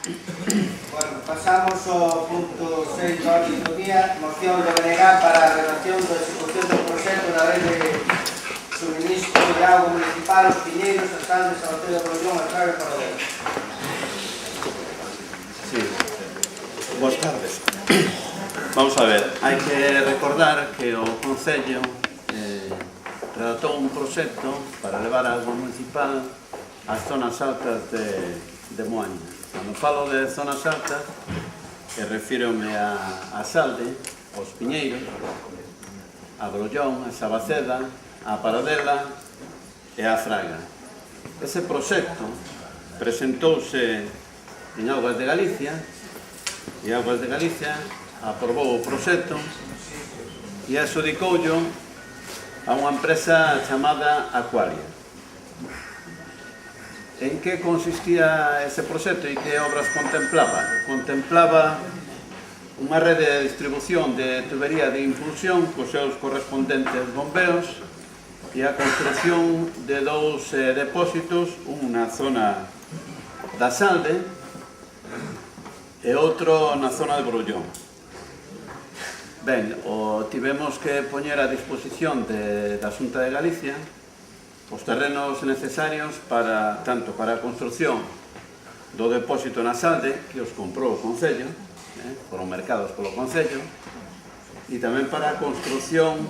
Bueno, pasamos ao punto 6 do orden do día, moción do BNG para a redacción da execución do proxecto da rede de suministro de agua municipal aos Piñeiros, as Saldes, a Botella de Brollón, a Fraga e Paradela. Sí. Boas tardes. Vamos a ver, hai que recordar que o Concello redactou un proxecto para levar a agua municipal ás zonas altas de Moaña. Cando falo de zonas altas, refírome a Salde, aos Piñeiros, a Brollón, a Sabaceda, a Paradela e a Fraga. Ese proxecto presentouse en Augas de Galicia e Augas de Galicia aprobou o proxecto e adxudicoullo a unha empresa chamada Aqualia. En que consistía ese proxecto e que obras contemplaba? Contemplaba unha rede de distribución de tubería de impulsión cos seus correspondentes bombeos e a construcción de dous depósitos, un na zona da Salde e outro na zona de Brollón. Ben, tivemos que poñer a disposición da Xunta de Galicia os terrenos necesarios tanto para a construcción do depósito na Salde, que os comprou o Concello, foron mercados polo Concello, e tamén para a construcción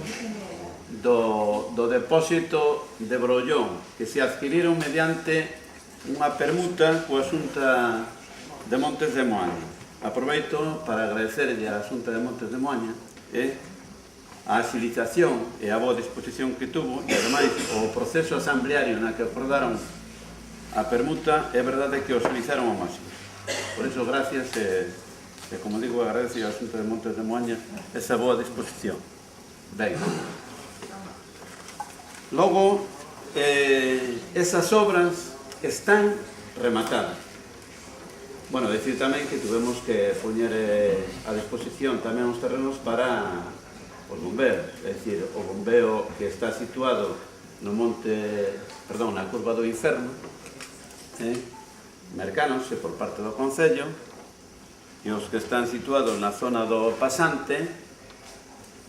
do depósito de Brollón, que se adquiriron mediante unha permuta coa Xunta de Montes de Moaña. Aproveito para agradecerlle á Xunta de Montes de Moaña a agilización e a boa disposición que tuvo e, ademais, o proceso asambleario na que acordaron a permuta, é verdade que o utilizaron ao máximo. Por iso, gracias e como digo, agradezo á Xunta de Montes de Moaña esa boa disposición. Ben, logo, esas obras están rematadas. Bueno, decir tamén que tuvemos que poñer a disposición tamén os terrenos para os bombeos, é dicir, o bombeo que está situado no na curva do Inferno, mercánose por parte do Concello, e os que están situados na zona do Pasante,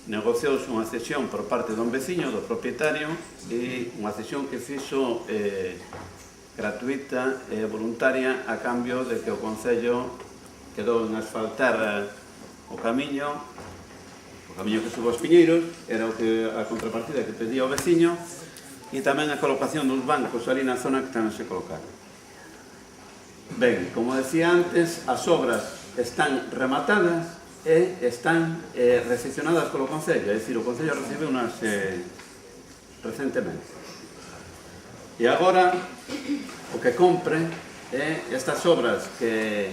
negociouse unha cesión por parte dun veciño, do propietario, e unha cesión que fixo gratuita e voluntaria a cambio de que o Concello quedou en asfaltar o camiño que subo aos Piñeiros, era a contrapartida que pedía o veciño, e tamén a colocación dos bancos ali na zona que tamén se colocaron. Ben, como decía antes, as obras están rematadas e están recepcionadas polo Concello, é dicir, o Concello recibe unhas recentemente. E agora, o que compre estas obras que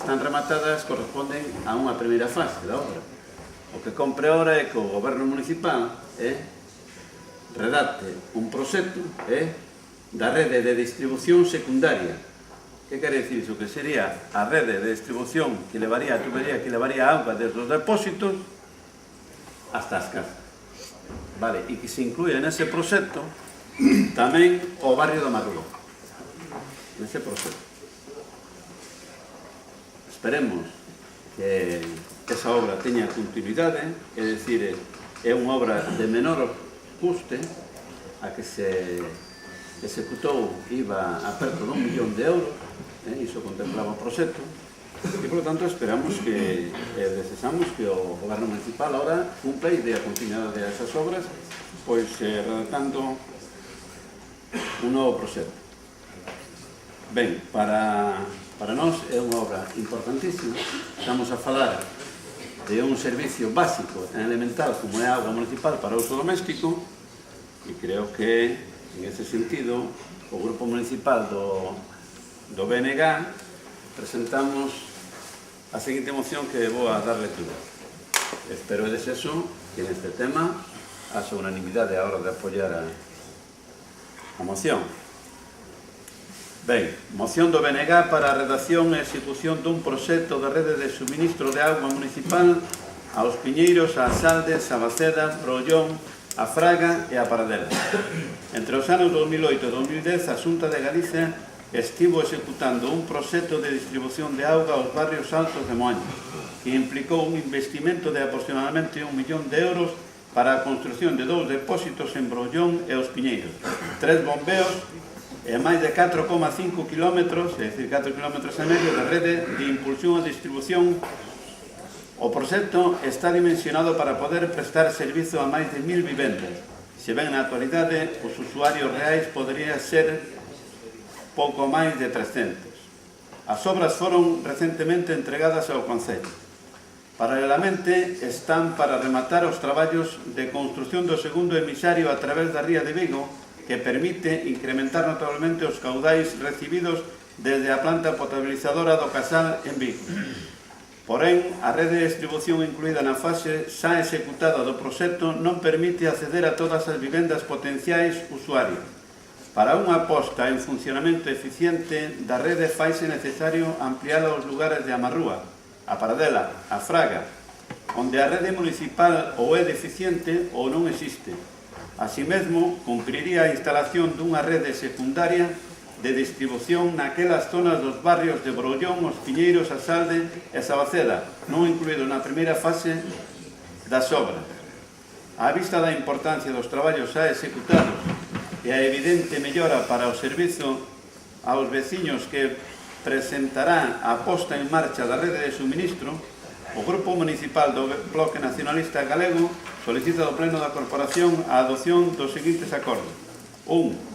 están rematadas corresponden a unha primeira fase da obra. O que compre ahora é que o goberno municipal redacte un proxecto da rede de distribución secundaria. Que quere dicir iso? Que sería a rede de distribución que levaría a tubería, que levaría a auga desde os depósitos hasta as casas. Vale, e que se incluye nese proxecto tamén o barrio do Marrullo, nese proxecto. Esperemos que esa obra teña continuidade, é dicir, é unha obra de menor custe, a que se executou iba a perto de 1 millón de euros, iso contemplaba o proxecto, e, por lo tanto, esperamos que, desexamos que o goberno municipal ahora cumpla e dé a continuidade a esas obras, pois redactando un novo proxecto. Ben, para nós é unha obra importantísima. Estamos a falar de un servicio básico e elemental como é a auga municipal para uso doméstico, e creo que, en ese sentido, o Grupo Municipal do BNG presentamos a seguinte moción que vou a dar lectura. Espero e desexo que neste tema haxa unanimidade a hora de apoiar a moción. Ben, moción do BNG para a redacción e execución dun proxecto de rede de suministro de auga municipal aos Piñeiros, a Saldes, a Sabaceda, Brollón, a Fraga e a Paradela. Entre os anos 2008 e 2010, a Xunta de Galicia estivo executando un proxecto de distribución de auga aos barrios altos de Moaña, que implicou un investimento de aproximadamente 1 millón de euros para a construción de 2 depósitos en Brollón e Os Piñeiros, 3 bombeos e máis de 4,5 km, é dicir, 4,5 km de rede de impulsión e distribución. O proxecto está dimensionado para poder prestar servizo a máis de 1000 vivendas. Se ben na actualidade, os usuarios reais poderían ser pouco máis de 300. As obras foron recentemente entregadas ao Concello. Paralelamente, están para rematar os traballos de construción do segundo emisario a través da ría de Vigo, que permite incrementar notablemente os caudais recibidos desde a planta potabilizadora do Casal en Vigo. Porén, a rede de distribución incluída na fase xa executada do proxecto non permite acceder a todas as vivendas potenciais usuarios. Para unha aposta en funcionamento eficiente da rede faise necesario ampliar aos lugares de Amarrúa, a Paradela, a Fraga, onde a rede municipal ou é deficiente ou non existe. Así mesmo, cumpriría a instalación dunha rede secundaria de distribución naquelas zonas dos barrios de Brollón, Os Piñeiros, A Salde e Sabaceda, non incluído na primeira fase das obras. Á vista da importancia dos traballos xa executados e a evidente mellora para o servizo aos veciños que presentará a posta en marcha da rede de suministro, o Grupo Municipal do Bloque Nacionalista Galego solicita ao Pleno da Corporación a adopción dos seguintes acordos. 1.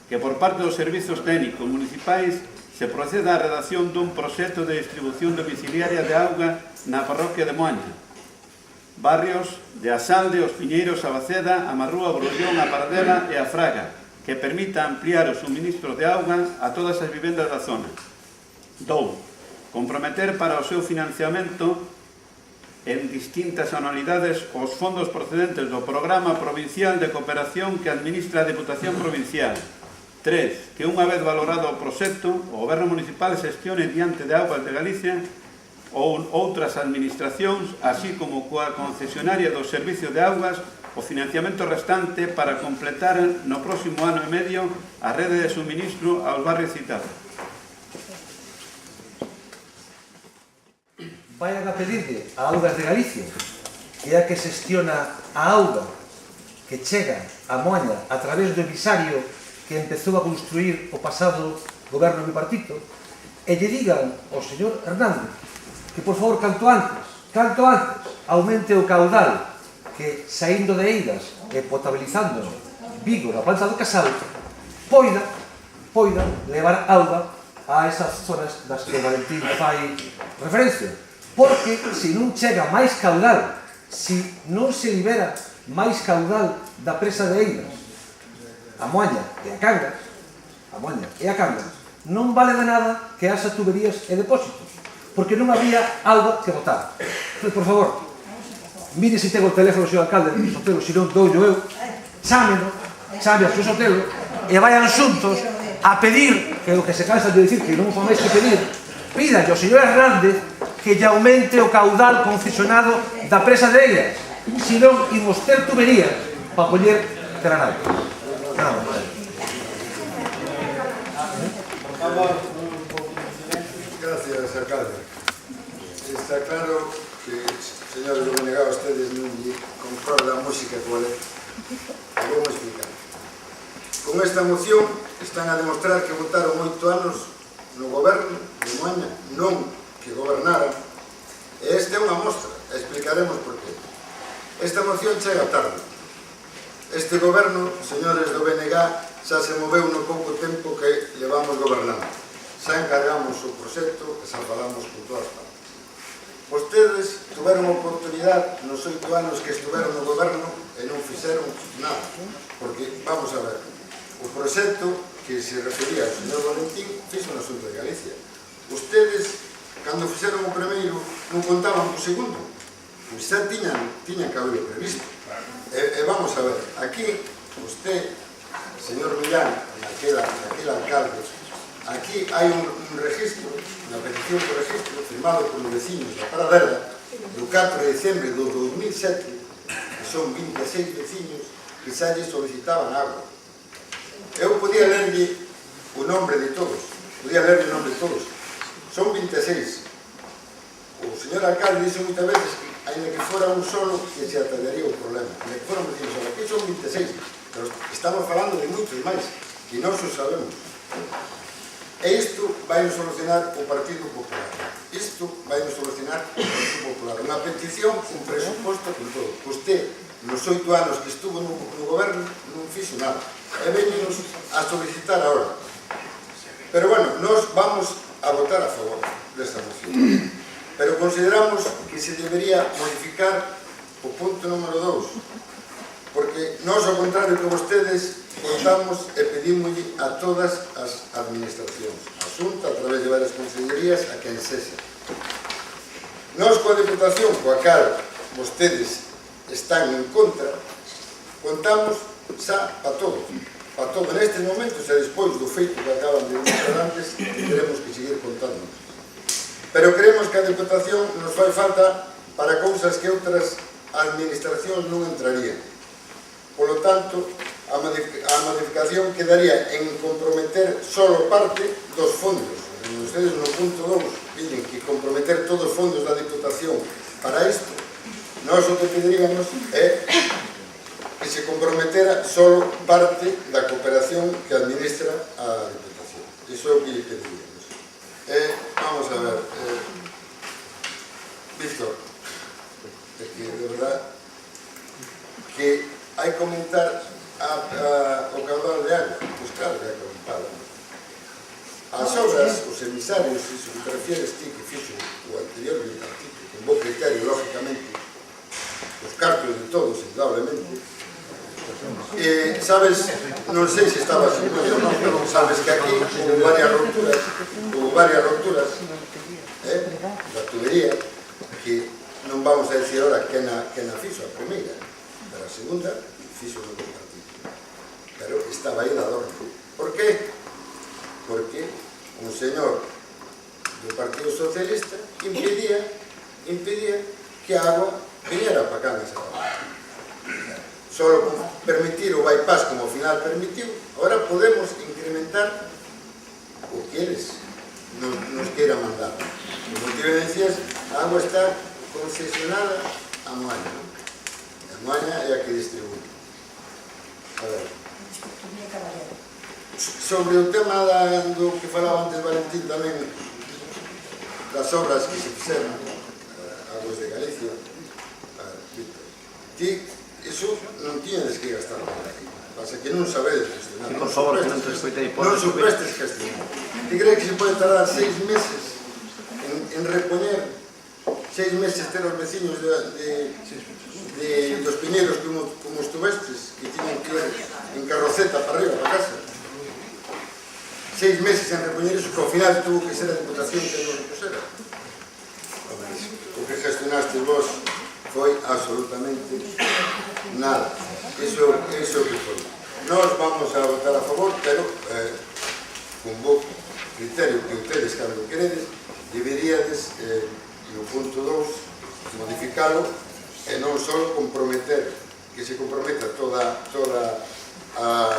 Que por parte dos servizos técnicos municipais se proceda á redacción dun proxecto de distribución domiciliaria de auga na parroquia de Moaña, barrios de A Salde, Os Piñeiros, Sabaceda, Amarrúa, Brollón, A Paradela e A Fraga, que permita ampliar o suministro de auga a todas as vivendas da zona. 2. Comprometer para o seu financiamento en distintas anualidades os fondos procedentes do Programa Provincial de Cooperación que administra a Deputación Provincial. 3. Que unha vez valorado o proxecto, o Goberno Municipal xestione diante de Augas de Galicia ou outras administracións, así como coa concesionaria do Servicio de Augas, o financiamento restante para completar no próximo ano e medio a rede de suministro aos barrios citados. Vayan a pedirle a Augas de Galicia, que é a que xestiona a auga que chega a Moaña a través do emisario que empezou a construir o pasado goberno bipartito, e lle digan ao señor Hernández que, por favor, canto antes, aumente o caudal que, saindo de Eiras e potabilizando Vigo na planta do Casal, poida levar auga a esas zonas das que Valentín fai referencia. Porque, se non chega máis caudal, se non se libera máis caudal da presa de Eiras, a Moaña e a Cangas, non vale de nada que haxa tuberías e depósitos, porque non había auga que botar. Entón, por favor, mire se tengo o teléfono do señor alcalde do Sotelo, se non dou eu, chame ao señor Sotelo e vayan xuntos a pedir, que é o que se cansa de dicir, que non fa máis que pedir, pídalle ao señor Hernández que lle aumente o caudal concesionado da presa de Eiras, se non imos ter tuberías para poñer granada. Gracias, alcalde. Está claro que, señores do Benegao, ustedes non concordan a música coa letra. Vamos explicar. Con esta moción están a demostrar que votaron 8 anos no goberno de Moaña, non que gobernaran, e esta é unha mostra, explicaremos por qué. Esta moción chega tarde. Este goberno, señores do BNG, xa se moveu no pouco tempo que levamos gobernando. Xa encargamos o proxecto e xa falamos con todas partes. Vostedes tuveron oportunidade nos 8 anos que estuveron no goberno e non fixeron nada. Porque, vamos a ver, o proxecto que se refería ao señor Valentín fixo na Xunta de Galicia. Ustedes, cando fixeron o primeiro, non contaban o segundo. Pois xa tiñan que haberlo previsto. E vamos a ver, aquí, usted, señor Millán, aquel alcalde, aquí hai un registro, unha petición de registro firmado por os veciños da Paradela do 4 de diciembre do 2007, que son 26 veciños que xa lle solicitaban agua. Eu podía lerlle o nombre de todos, podía ler o nome de todos. Son 26. O señor alcalde dice moitas veces que, ainda que fora un solo, que se atallaría o problema. Ainda que fora un solo, aquí son 26, pero estamos falando de moitos máis, que non o sabemos. E isto vai nos solucionar o Partido Popular. Isto vai nos solucionar o Partido Popular. Unha petición, un presuposto con todo. Usted, nos 8 anos que estuvo no goberno, non fixo nada. E veñenos a solicitar ahora. Pero bueno, nos vamos a votar a favor desta moción. Pero consideramos que se debería modificar o punto número 2, porque nós, ao contrario que vostedes, contamos e pedimos a todas as administracións, a Xunta, a través de varias consellerías, a quen sexa. Nós, coa Deputación, coa cal vostedes están en contra, contamos xa para todo. Para todo nestes momentos e despois do feito que acaban de mostrar antes, teremos que seguir contando. Pero creemos que a Deputación nos fai falta para cousas que outras administracións non entrarían. Por lo tanto, a modificación quedaría en comprometer solo parte dos fondos. Ustedes no punto 2 piden que comprometer todos os fondos da Deputación para isto. Nós o que pediríamos é que se comprometera solo parte da cooperación que administra a Deputación. Iso é o que pediríamos. Vamos a ver, Víctor, que de verdad que hai que aumentar o caudal de agua, pois claro que hai que aumentar. As obras, os emisarios, iso que te refieres ti que fixo o anterior bipartito, con bo criterio, lógicamente, os cartos de todos, indudablemente. Sabes, non sei se estabas en cuenta ou non, pero sabes que aquí houve varias rupturas da tubería, que non vamos a decir ahora quen a fixo, a primeira, pero a segunda fixo o partido. Pero estaba aí de adorno. Por qué? Porque un señor do Partido Socialista impedía que a agua viniera para cá nesa parte. Solo con permitir o bypass como ao final permitiu, agora podemos incrementar o que eles nos queiran mandar. Como te decías, a agua está concesionada a Moaña. A Moaña é a que distribui. A ver. Sobre o tema do que falaba antes Valentín tamén, das obras que se fixeron, Aguas de Galicia, ti iso non tiñades que gastar por aí. Pasa que non sabedes gestionar. Por favor, que non te escoitei. Non suprestes gestionar. Ti crees que se pode tardar 6 meses en repoñer 6 meses ter os veciños dos Piñeiros como estuvestes, que tiñan que ir en carroceta para arriba, para casa? 6 meses en repoñer iso, que ao final tuvo que ser a Deputación que non repusera. O que gestionaste vos foi absolutamente nada. Iso é o que foi. Nós vamos a votar a favor, pero con bo criterio que ustedes, cando queredes, deberíades, no punto 2, modificalo e non só comprometer, que se comprometa toda a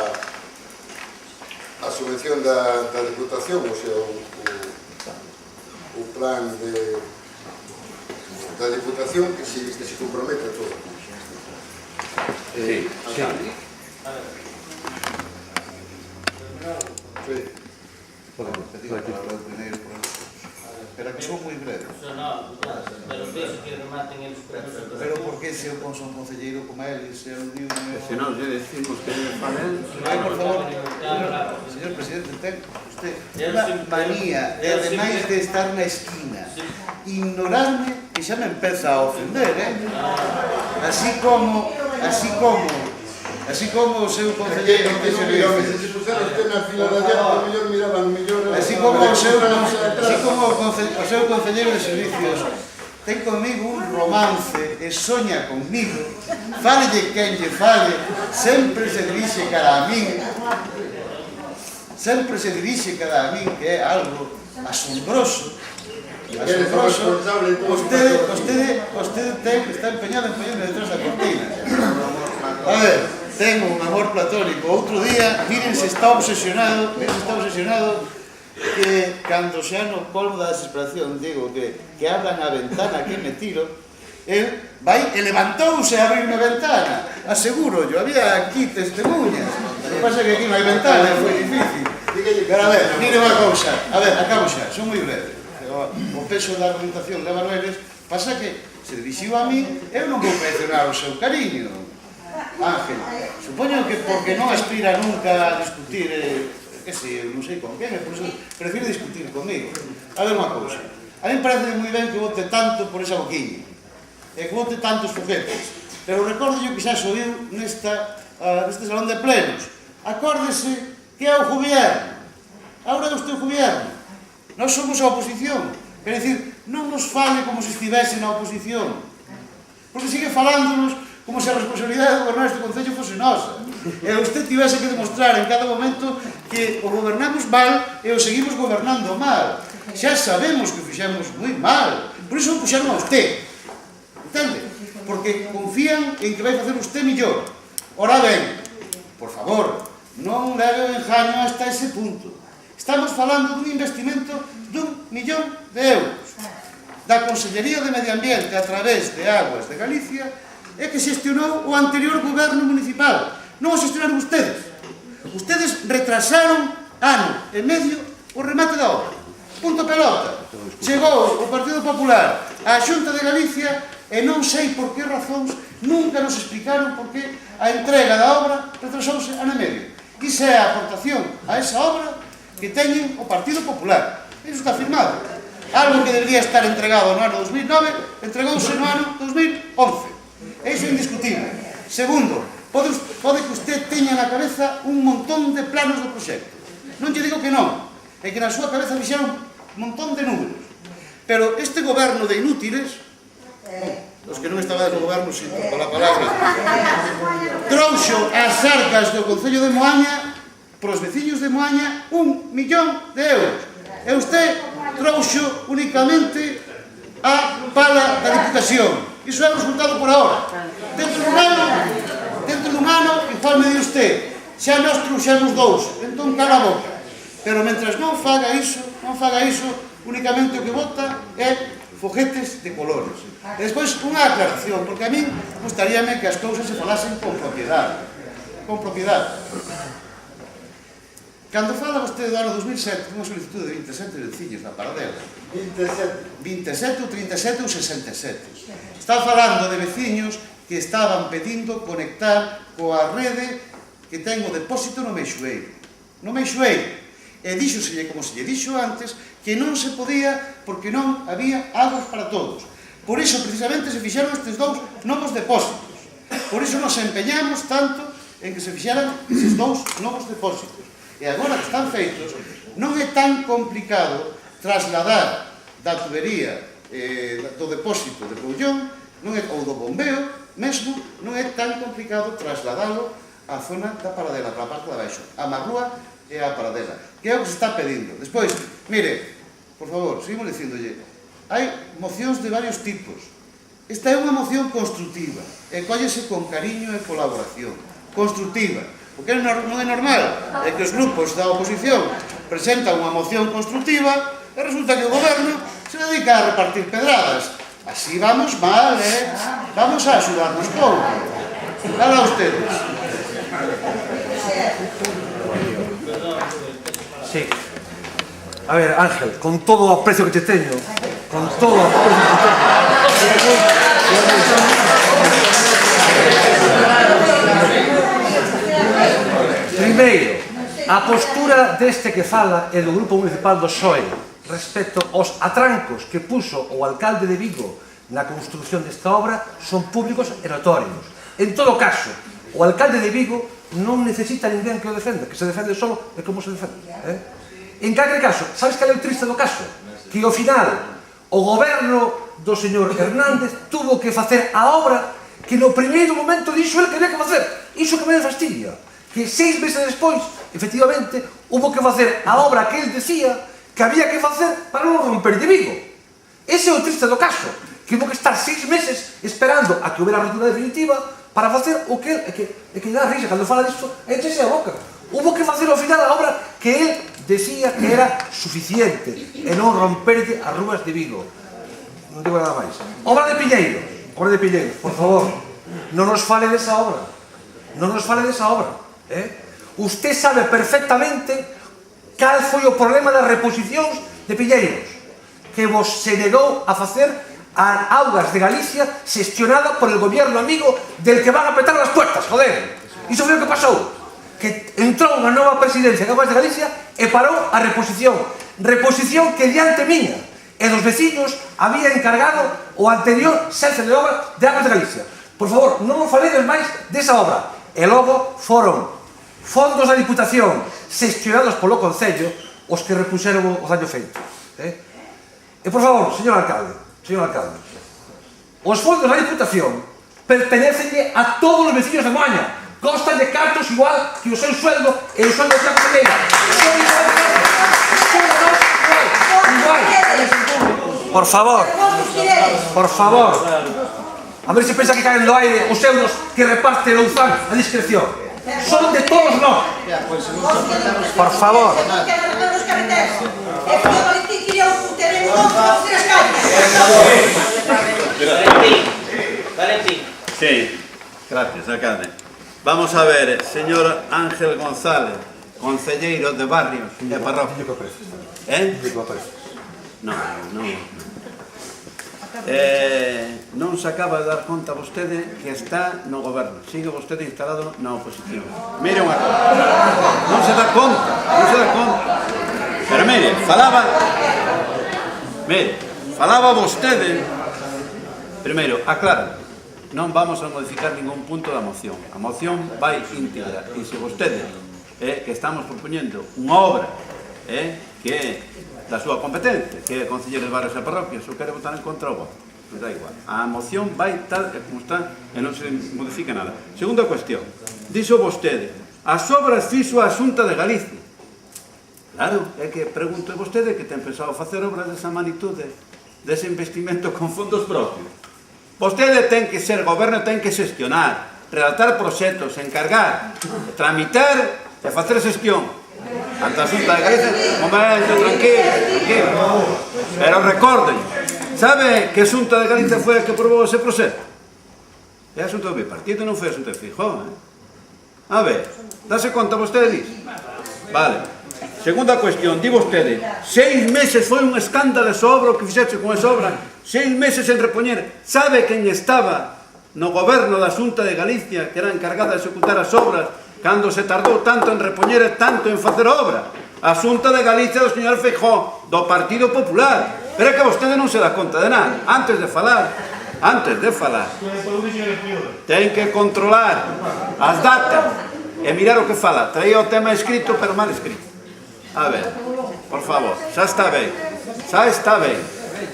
subvención da Deputación, o sea, o plan da Deputación, que se comprometa todo. Sí. Pero que son moi breves. Pero por que se eu son concelleiro como eles, se aludiu... Se non lle decimos que lle falen... Por favor, señor presidente, ten usted unha manía de, ademais de estar na esquina, ignorarme, que xa me empeza a ofender, así como o seu concelleiro de servicios. Así como o seu concelleiro de servicios ten comigo un romance e soña comigo, fálelle quen lle fale, sempre se dirixe cara a min, que é algo asombroso. Vostede está empeñado detrás da cortina. A ver, ten un amor platónico. Outro día, miren se está obsesionado que cando xa no colmo da desesperación digo que abran a ventana que me tiro, el vai e levantouse a abrir unha ventana, aseguro yo, había aquí testemunhas, o que pasa que aquí non hai ventana, foi difícil. Pero a ver, mire unha cousa, a ver, acabo xa, son moi breve, o peso da argumentación de Manueles, pasa que se dirixiu a mí, eu non vou traicionar o seu cariño, Ángel, supoño que porque non aspira nunca a discutir, que sei, eu non sei con quen, por iso prefiro discutir comigo. A ver unha cousa, a mí parece moi ben que vote tanto por esa boquiña, e que vote tantos foguetes, pero recordo yo que xa subiu neste salón de plenos. Acórdese que é o gobierno, agora é usted o gobierno, nós somos a oposición, quer dicir, non nos fale como se estivese na oposición, porque sigue falándonos como se a responsabilidade de gobernar este concello fose nosa, e usted tivese que demostrar en cada momento que o gobernamos mal e o seguimos gobernando mal. Xa sabemos que o fixemos moi mal, por iso o puxeron a usted, entende? Porque confían en que vai facer usted millor. Ora ben, por favor, non leve o engaño hasta ese punto. Estamos falando dun investimento d'1 millón de euros da Consellería de Medio Ambiente a través de Aguas de Galicia e que xestionou o anterior goberno municipal. Non o xestionaron ustedes. Ustedes retrasaron ano e medio o remate da obra. Punto pelota. Chegou o Partido Popular á Xunta de Galicia e non sei por que razóns nunca nos explicaron por que a entrega da obra retrasouse ano e medio. Iso é a aportación a esa obra que teñen o Partido Popular. Iso está firmado. Algo que debería estar entregado no ano 2009 entregouse no ano 2011. Iso é indiscutible. Segundo, pode que usted teña na cabeza un montón de planos do proxecto. Non lle digo que non, é que na súa cabeza fixeron un montón de números. Pero este goberno de inútiles, os que non estaban no goberno, sinto pola palabra, trouxo as arcas do Concello de Moaña, pros veciños de Moaña, 1 millón de euros. E usted trouxo únicamente a pala da Diputación. Iso é o resultado por ahora. Dentro dun ano, igual me di usted, xa nos trouxemos 2, entón cala a boca. Pero mentras non faga iso, únicamente o que vota é foguetes de colores. E despois unha aclaración, porque a min gustaríame que as cousas se falasen con propiedade. Con propiedade. Cando fala vostede do ano 2007, unha solicitud de 27 veciños na Paradela. 27 ou 37 ou 67. Está falando de veciños que estaban pedindo conectar coa rede que ten o depósito no Meixueiro. No Meixueiro. E díxoselle, como se lle dixo antes, que non se podía porque non había aguas para todos. Por iso, precisamente, se fixeron estes 2 novos depósitos. Por iso nos empeñamos tanto en que se fixeran estes 2 novos depósitos. E agora que están feitos, non é tan complicado trasladar da tubería do depósito de Poullón ou do bombeo, mesmo non é tan complicado trasladalo á zona da Paradela, para a parte de abaixo, a Marrúa e a Paradela, que é o que se está pedindo. Despois, mire, por favor, seguimos dicíndolle, hai mocións de varios tipos. Esta é unha moción constructiva, e cóllese con cariño e colaboración. Constructiva. O que non é normal é que os grupos da oposición presentan unha moción constructiva e resulta que o goberno se dedica a repartir pedradas. Así vamos mal, Vamos a axudarnos pouco. Dala a ustedes. Sí. A ver, Ángel, con todo o aprecio que te teño, con todo o aprecio que te teño, primeiro, a postura deste que fala é do Grupo Municipal do PSOE respecto aos atrancos que puxo o alcalde de Vigo na construción desta obra son públicos e notorios. En todo caso, o alcalde de Vigo non necesita ninguén que o defenda, que se defende solo de como se defende. En calquer caso, sabes que é o triste do caso? Que ao final o goberno do señor Hernández tuvo que facer a obra que no primeiro momento dixo el que había que facer. Iso que me fastidia. Que 6 meses despois, efectivamente, hubo que facer a obra que el decía que había que facer para non romper de Vigo. Ese é o triste do caso, que hubo que estar 6 meses esperando a que houbera a rotura definitiva para facer o que el, que dá risa, cando fala disto, échese a boca. Hubo que facer ao final a obra que él decía que era suficiente e non romperte as rúas de Vigo. Non digo nada máis. Obra de Piñeiro, por favor, non nos fale desa obra. Non nos fale desa obra. Usted sabe perfectamente cal foi o problema das reposicións de Piñeiros, que vos se negou a facer a Augas de Galicia xestionada por el gobierno amigo del que van a petar las puertas, joder. Iso foi o que pasou, que entrou unha nova presidencia de Augas de Galicia e parou a reposición que diante miña e dos veciños había encargado o anterior xefe de obra de Augas de Galicia. Por favor, non os faledes máis desa obra. E logo foron fondos da Diputación xestionados polo Concello os que repuxeron o daño feito. E por favor, señor alcalde, os fondos da Diputación pertenecenlle a todos os veciños de Moaña. Costan de cartos igual que o seu sueldo e o sueldo da Concelleira. Por favor, a ver se pensa que caen do aire os euros que reparte Louzán a discreción. Son de todos nós. Por favor. Sí, gracias, alcalde. Vamos a ver, señor Ángel González, concelleiro de barrios e parroquias. Non se acaba de dar conta vostede que está no goberno, sigue vostede instalado na oposición. Mire unha cosa, non se dá conta. Pero mire, falaba vostede. Primeiro, aclaro, non vamos a modificar ningún punto da moción. A moción vai íntegra. E se vostede, que estamos propoñendo unha obra que é da súa competencia, que é concelleiro de barrios e parroquias, ou quere votar en contra o voto, non dá igual. A moción vai tal como está e non se modifica nada. Segunda cuestión, dixo vostede, as obras fixo a Xunta de Galicia. Claro, é que pregunto a vostede que ten pensado facer obras desa magnitude, dese investimento con fondos propios. Vostede ten que ser goberno, ten que xestionar, redactar proxectos, encargar, tramitar e facer xestión. Ante a Xunta de Galicia, momento, tranquilo. Pero recorden, sabe que a Xunta de Galicia foi a que aprobou ese proxecto? É a Xunta do Bipartito, non foi a Xunta de Feijóo, A ver, dase conta vostede disso? Vale. Segunda cuestión, di vostede, 6 meses foi un escándalo esa obra, o que fixeche con esa obra, 6 meses en repoñer. Sabe quen estaba no goberno da Xunta de Galicia, que era encargada de executar as obras, cando se tardou tanto en repoñer e tanto en facer obra? A Xunta de Galicia do señor Feijóo, do Partido Popular. Pero é que vostede non se dá conta de nada. Antes de falar, ten que controlar as datas e mirar o que fala. Traía o tema escrito, pero mal escrito. A ver, por favor, xa está ben.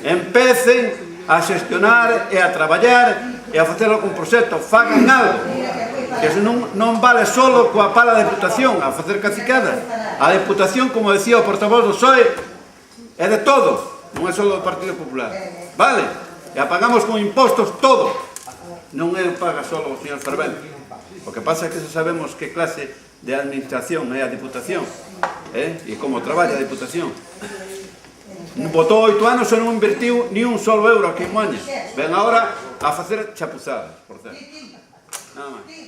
Empecen a xestionar e a traballar e a facelo con proxecto. Fagan algo. Que non vale solo coa pala da Deputación a facer cacicada. A Deputación, como decía o portavoz do PSOE, é de todos, non é só do Partido Popular. Vale? E a pagamos con impostos todo. Non é paga só o señor Fervente. O que pasa é que sabemos que clase de administración é a Diputación, e como traballa a Diputación. Botou 8 anos e non invertiu ni un solo euro aquí en Moaña. Ven agora a facer chapuzadas, por certo. Nada máis.